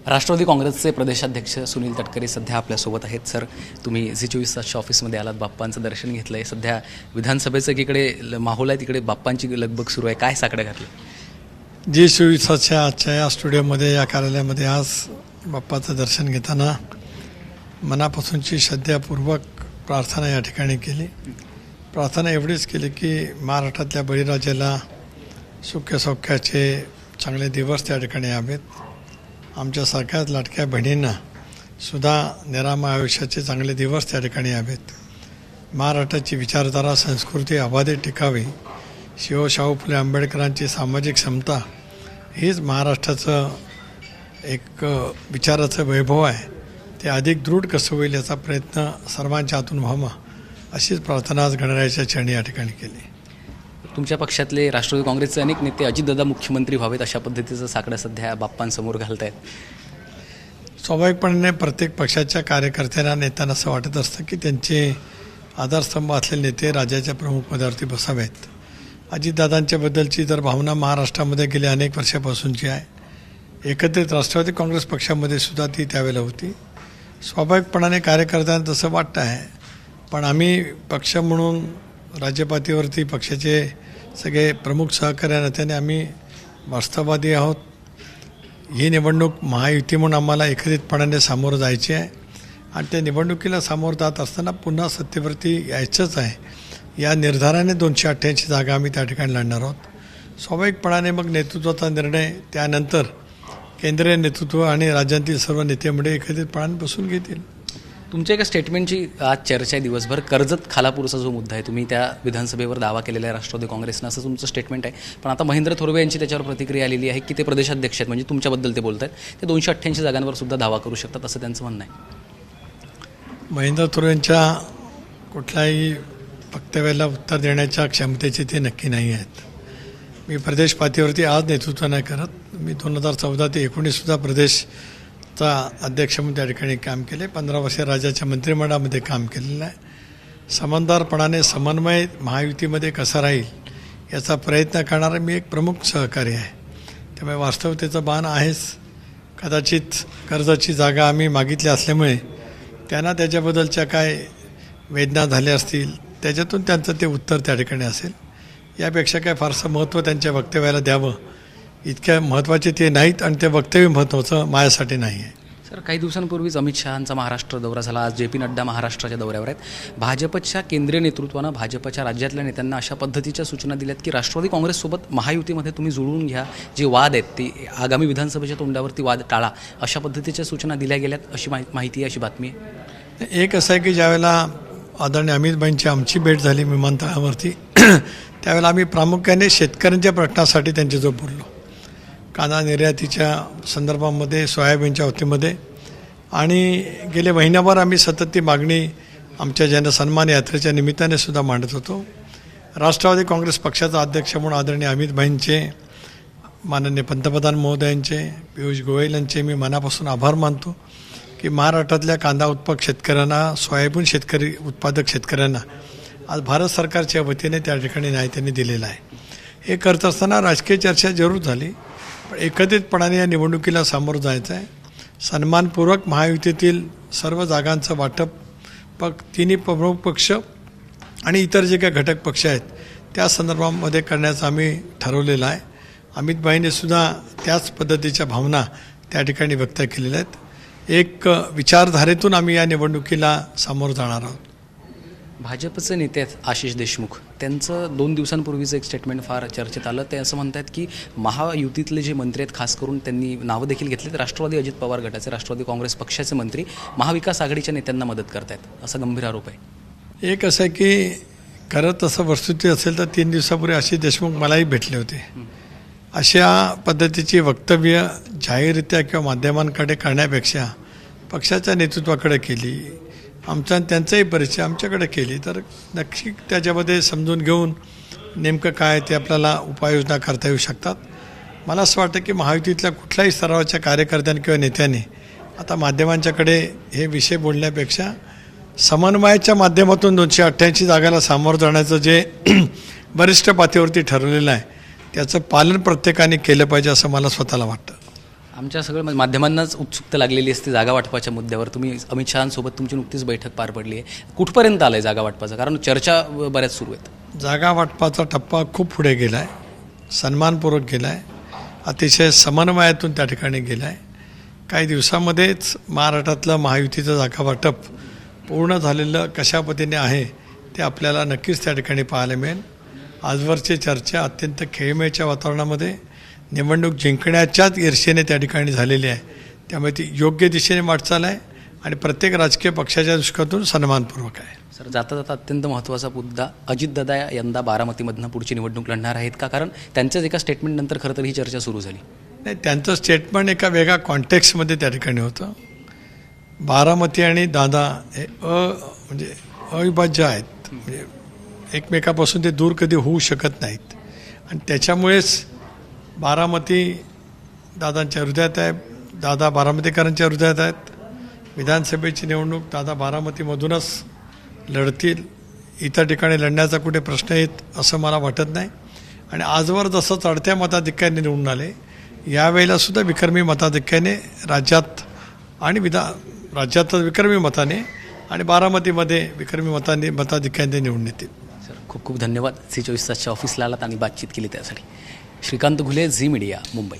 राष्ट्रवादी काँग्रेसचे प्रदेशाध्यक्ष सुनील तटकरे सध्या आपल्यासोबत आहेत. सर, तुम्ही झी24 तासच्या ऑफिसमध्ये आलात, बाप्पांचं दर्शन घेतलं आहे. सध्या विधानसभेचं एकीकडे माहोल आहे, तिकडे बाप्पांची लगबग सुरू आहे. काय साकडं घातलं? झी24 तासच्या आजच्या या स्टुडिओमध्ये, या कार्यालयामध्ये आज बाप्पाचं दर्शन घेताना मनापासूनची श्रद्धापूर्वक प्रार्थना या ठिकाणी केली. प्रार्थना एवढीच केली की महाराष्ट्रातल्या बळीराजाला सुख्य-सौख्याचे चांगले दिवस त्या ठिकाणी यावेत. आमच्यासारख्याच लाटक्या बहिणींना सुद्धा निरामय आयुष्याचे चांगले दिवस त्या ठिकाणी यावेत. महाराष्ट्राची विचारधारा, संस्कृती अबाधित टिकावी. शाहू फुले आंबेडकरांची सामाजिक समता हीच महाराष्ट्राचं एक विचाराचं वैभव आहे. ते अधिक दृढ कसं होईल याचा प्रयत्न सर्वांच्या हातून व्हावा, अशीच प्रार्थना आज गणरायाच्या चरणी या ठिकाणी केली. तुमच्या पक्षातले राष्ट्रवादी काँग्रेसचे अनेक नेते अजितदादा मुख्यमंत्री व्हावेत अशा पद्धतीचं साकडं सध्या बाप्पांसमोर घालत आहेत. स्वाभाविकपणे प्रत्येक पक्षाच्या कार्यकर्त्यांना, नेत्यांना असं वाटत असतं की त्यांचे आधारस्तंभ असलेले नेते राज्याच्या प्रमुख पदावरती बसावेत. अजितदादांच्याबद्दलची जर भावना महाराष्ट्रामध्ये गेल्या अनेक वर्षापासूनची आहे. एकत्रित राष्ट्रवादी काँग्रेस पक्षामध्ये सुद्धा ती त्यावेळेला होती. स्वाभाविकपणाने कार्यकर्त्यांना तसं वाटतं आहे, पण आम्ही पक्ष म्हणून राज्यपातळीवरती पक्षाचे सगळे प्रमुख सहकारी नेत्याने आम्ही वास्तववादी आहोत. ही निवडणूक महायुती म्हणून आम्हाला एकत्रितपणाने सामोरं जायची आहे आणि त्या निवडणुकीला सामोरं जात असताना पुन्हा सत्तेवरती यायचंच आहे. या निर्धाराने 288 जागा आम्ही त्या ठिकाणी लढणार आहोत. स्वाभाविकपणाने मग नेतृत्वाचा निर्णय त्यानंतर केंद्रीय नेतृत्व आणि राज्यातील सर्व नेतेमंडळी एकत्रितपणाने बसून घेतील. तुमच्या एका स्टेटमेंटची आज चर्चा आहे दिवसभर. कर्जत खालापूरचा जो मुद्दा आहे, तुम्ही त्या विधानसभेवर दावा केलेला आहे राष्ट्रवादी काँग्रेसनं, असं तुमचं स्टेटमेंट आहे. पण आता महेंद्र थोरवे यांची त्याच्यावर प्रतिक्रिया आलेली आहे की ते प्रदेशाध्यक्ष आहेत, म्हणजे तुमच्याबद्दल ते बोलत आहेत, ते 288 जागांवर सुद्धा दावा करू शकतात असं त्यांचं म्हणणं आहे. महेंद्र थोरवेंच्या कुठल्याही वक्तव्याला उत्तर देण्याच्या क्षमतेचे ते नक्की नाही आहेत. मी प्रदेश पातळीवरती आज नेतृत्व नाही करत. मी 2014 ते 2019 सुद्धा प्रदेशचा अध्यक्ष म्हणून त्या ठिकाणी काम केले. 15 वर्ष राज्याच्या मंत्रिमंडळामध्ये काम केलेलं आहे. समनदारपणाने समन्वय महायुतीमध्ये कसा राहील याचा प्रयत्न करणारा मी एक प्रमुख सहकारी आहे. त्यामुळे वास्तवतेचं भान आहेच. कदाचित कर्जाची जागा आम्ही मागितली असल्यामुळे त्यांना त्याच्याबद्दलच्या काय वेदना झाल्या असतील, त्याच्यातून त्यांचं ते उत्तर त्या ठिकाणी असेल. यापेक्षा काय फारसं महत्त्व त्यांच्या वक्तव्याला द्यावं इतक्या महत्त्वाचे ते नाहीत आणि ते वक्तव्य महत्त्वाचं माझ्यासाठी नाही आहे. सर, काही दिवसांपूर्वीच अमित शहांचा महाराष्ट्र दौरा झाला. आज जे पी नड्डा महाराष्ट्राच्या दौऱ्यावर आहेत. भाजपच्या केंद्रीय नेतृत्वानं भाजपच्या राज्यातल्या नेत्यांना अशा पद्धतीच्या सूचना दिल्यात की राष्ट्रवादी काँग्रेससोबत महायुतीमध्ये तुम्ही जुळवून घ्या. जे वाद आहेत ते आगामी विधानसभेच्या तोंडावरती वाद टाळा, अशा पद्धतीच्या सूचना दिल्या गेल्यात अशी माहिती आहे, अशी बातमी आहे. एक असं आहे की ज्यावेळेला आदरणीय अमितभाईंची आमची भेट झाली विमानतळावरती, त्यावेळेला आम्ही प्रामुख्याने शेतकऱ्यांच्या प्रश्नासाठी त्यांच्याजवळ बोललो. कांदा निर्यातीच्या संदर्भामध्ये, सोयाबीनच्या बाबतीमध्ये, आणि गेले महिनाभर आम्ही सतत ती मागणी आमच्या जनसन्मान यात्रेच्या निमित्ताने सुद्धा मांडत होतो. राष्ट्रवादी काँग्रेस पक्षाचा अध्यक्ष म्हणून आदरणीय अमितभाईंचे, माननीय पंतप्रधान महोदयांचे, पियुष गोयल यांचे मी मनापासून आभार मानतो की महाराष्ट्रातल्या कांदा उत्पादक शेतकऱ्यांना, सोयाबीन उत्पादक शेतकऱ्यांना आज भारत सरकारच्या वतीने त्या ठिकाणी न्याय त्यांनी दिलेला आहे. हे करत असताना राजकीय चर्चा जरूर झाली, पण एकत्रितपणाने या निवडणुकीला सामोरं जायचं आहे. सन्मानपूर्वक महायुतीतील सर्व जागांचं वाटप तिन्ही प्रमुख पक्ष आणि इतर जे काही घटक पक्ष आहेत त्या संदर्भामध्ये करण्याचं आम्ही ठरवलेलं आहे. अमितभाईंनी सुद्धा त्याच पद्धतीच्या भावना त्या ठिकाणी व्यक्त केलेल्या आहेत. एक विचारधारेतून आम्ही या निवडणुकीला सामोरं जाणार आहोत. भाजपचे नेते आहेत आशिष देशमुख, त्यांचं 2 दिवसांपूर्वीचं एक स्टेटमेंट फार चर्चेत आलं. ते असं म्हणतात की महायुतीतले जे मंत्री आहेत, खास करून त्यांनी नावं देखील घेतलेत, राष्ट्रवादी अजित पवार गटाचे, राष्ट्रवादी काँग्रेस पक्षाचे मंत्री महाविकास आघाडीच्या नेत्यांना मदत करतायत, असा गंभीर आरोप आहे. एक असं आहे की खरं तसं वस्तुस्थिती असेल तर 3 दिवसापूर्वी आशिष देशमुख मलाही भेटले होते. अशा पद्धतीची वक्तव्य जाहीररित्या किंवा माध्यमांकडे करण्यापेक्षा पक्षाच्या नेतृत्वाकडे केली, आमचा त्यांचाही परिचय आमच्याकडे केली तर नक्की त्याच्यामध्ये समजून घेऊन नेमकं काय ते आपल्याला उपाययोजना करता येऊ शकतात. मला असं वाटतं की महायुतीतल्या कुठल्याही स्तरावरच्या कार्यकर्त्यांनी किंवा नेत्यांनी आता माध्यमांच्याकडे हे विषय बोलण्यापेक्षा समन्वयाच्या माध्यमातून 288 जागाला सामोरं जाण्याचं जे वरिष्ठ पातळीवरती ठरवलेलं आहे त्याचं पालन प्रत्येकाने केलं पाहिजे असं मला स्वतःला वाटतं. आमच्या सगळं माध्यमांनाच उत्सुकता लागलेली असते जागा वाटपाच्या मुद्द्यावर. तुम्ही अमित शहांसोबत तुमची नुकतीच बैठक पार पडली आहे. कुठपर्यंत आलं आहे जागा वाटपाचं? कारण चर्चा बऱ्याच सुरू आहेत. जागा वाटपाचा टप्पा खूप पुढे गेला आहे, सन्मानपूर्वक गेला आहे, अतिशय समन्वयातून त्या ठिकाणी गेला आहे. काही दिवसामध्येच महाराष्ट्रातलं महायुतीचं जागा वाटप पूर्ण झालेलं कशा पद्धतीने आहे ते आपल्याला नक्कीच त्या ठिकाणी पाहायला मिळेल. आजवरची चर्चा अत्यंत खेळीमेळीच्या वातावरणामध्ये निवडणूक जिंकण्याच्याच ईर्षेने त्या ठिकाणी झालेली आहे. त्यामुळे ती योग्य दिशेने वाटचाल आहे आणि प्रत्येक राजकीय पक्षाच्या दृष्टीकोनातून सन्मानपूर्वक आहे. सर, जाता जाता अत्यंत महत्त्वाचा मुद्दा, अजितदादा यंदा बारामतीमधनं पुढची निवडणूक लढणार आहेत का? कारण त्यांच्याच एका स्टेटमेंटनंतर खरं तर ही चर्चा सुरू झाली. नाही, त्यांचं स्टेटमेंट एका वेगळ्या कॉन्टेक्स्टमध्ये त्या ठिकाणी होतं. बारामती आणि दादा हे म्हणजे अविभाज्य आहेत, म्हणजे एकमेकापासून ते दूर कधी होऊ शकत नाहीत आणि त्याच्यामुळेच बारामती दादांच्या हृदयात आहे, दादा बारामतीकरांच्या हृदयात आहेत. विधानसभेची निवडणूक दादा बारामतीमधूनच लढतील, इतर ठिकाणी लढण्याचा कुठे प्रश्न येत असं मला वाटत नाही. आणि आजवर जसं चढत्या मताधिक्याने निवडून आले, यावेळेलासुद्धा विक्रमी मताधिक्याने राज्यात आणि राज्यात विक्रमी मताने आणि बारामतीमध्ये विक्रमी मताधिक्याने निवडून येतील. सर, खूप खूप धन्यवाद. C24 तासच्या ऑफिसला आलात आणि बातचीत केली त्यासाठी. श्रीकांत घुले, झी मीडिया, मुंबई.